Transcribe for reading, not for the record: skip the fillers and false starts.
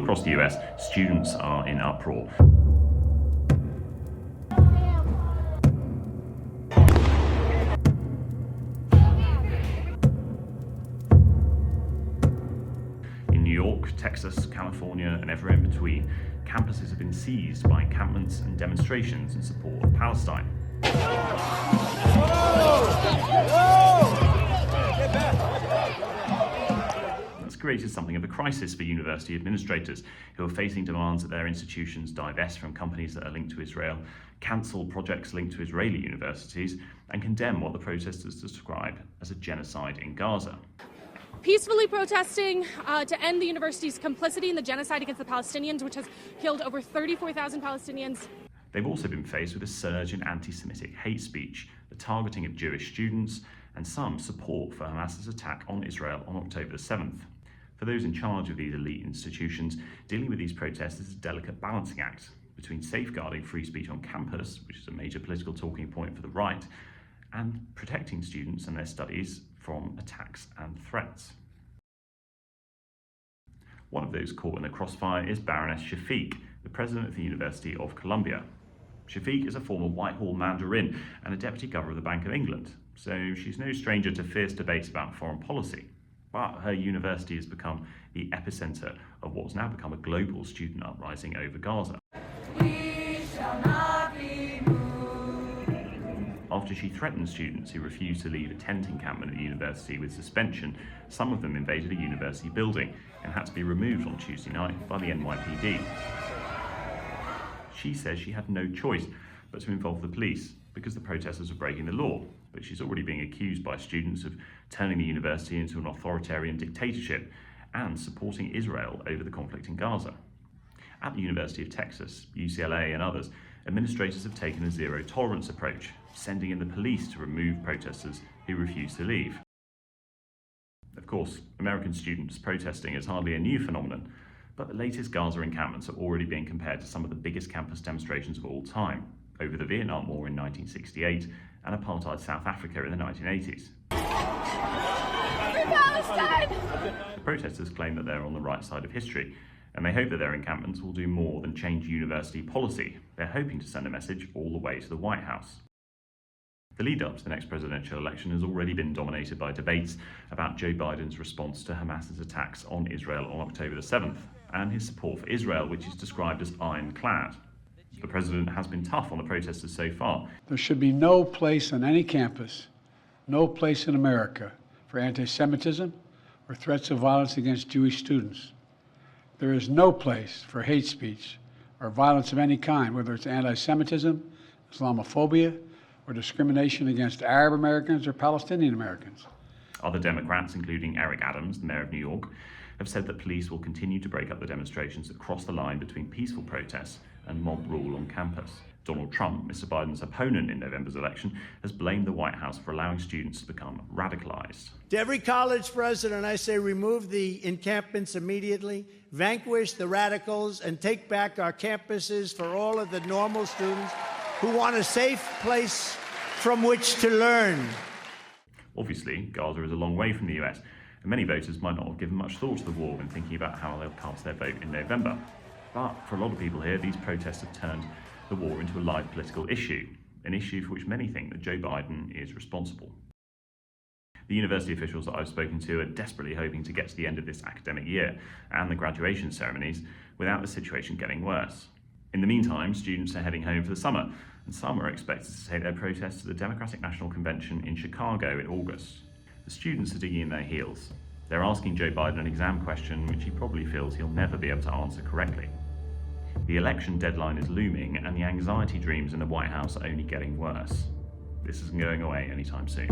across the US, students are in uproar. In New York, Texas, California, and everywhere in between, campuses have been seized by encampments and demonstrations in support of Palestine. That's created something of a crisis for university administrators who are facing demands that their institutions divest from companies that are linked to Israel, cancel projects linked to Israeli universities, and condemn what the protesters describe as a genocide in Gaza. Peacefully protesting to end the university's complicity in the genocide against the Palestinians, which has killed over 34,000 Palestinians. They've also been faced with a surge in anti-Semitic hate speech, the targeting of Jewish students, and some support for Hamas's attack on Israel on October 7th. For those in charge of these elite institutions, dealing with these protests is a delicate balancing act between safeguarding free speech on campus, which is a major political talking point for the right, and protecting students and their studies from attacks and threats. One of those caught in the crossfire is Baroness Shafiq, the president of the University of Columbia. Shafiq is a former Whitehall Mandarin and a deputy governor of the Bank of England, so she's no stranger to fierce debates about foreign policy. But her university has become the epicenter of what's now become a global student uprising over Gaza. We shall not be moved. After she threatened students who refused to leave a tent encampment at the university with suspension, some of them invaded a university building and had to be removed on Tuesday night by the NYPD. She says she had no choice but to involve the police because the protesters were breaking the law, but she's already being accused by students of turning the university into an authoritarian dictatorship and supporting Israel over the conflict in Gaza. At the University of Texas, UCLA and others, administrators have taken a zero-tolerance approach, sending in the police to remove protesters who refuse to leave. Of course, American students protesting is hardly a new phenomenon, but the latest Gaza encampments are already being compared to some of the biggest campus demonstrations of all time, over the Vietnam War in 1968 and apartheid South Africa in the 1980s. The protesters claim that they're on the right side of history, and they hope that their encampments will do more than change university policy. They're hoping to send a message all the way to the White House. The lead-up to the next presidential election has already been dominated by debates about Joe Biden's response to Hamas's attacks on Israel on October the 7th, and his support for Israel, which is described as ironclad. The president has been tough on the protesters so far. There should be no place on any campus, no place in America for anti-Semitism or threats of violence against Jewish students. There is no place for hate speech or violence of any kind, whether it's anti-Semitism, Islamophobia, or discrimination against Arab Americans or Palestinian Americans. Other Democrats, including Eric Adams, the mayor of New York, have said that police will continue to break up the demonstrations that cross the line between peaceful protests and mob rule on campus. Donald Trump, Mr. Biden's opponent in November's election, has blamed the White House for allowing students to become radicalized. To every college president, I say remove the encampments immediately, vanquish the radicals, and take back our campuses for all of the normal students who want a safe place from which to learn. Obviously, Gaza is a long way from the US, and many voters might not have given much thought to the war when thinking about how they'll cast their vote in November. But for a lot of people here, these protests have turned the war into a live political issue, an issue for which many think that Joe Biden is responsible. The university officials that I've spoken to are desperately hoping to get to the end of this academic year and the graduation ceremonies without the situation getting worse. In the meantime, students are heading home for the summer, and some are expected to take their protests to the Democratic National Convention in Chicago in August. The students are digging in their heels. They're asking Joe Biden an exam question which he probably feels he'll never be able to answer correctly. The election deadline is looming, and the anxiety dreams in the White House are only getting worse. This isn't going away anytime soon.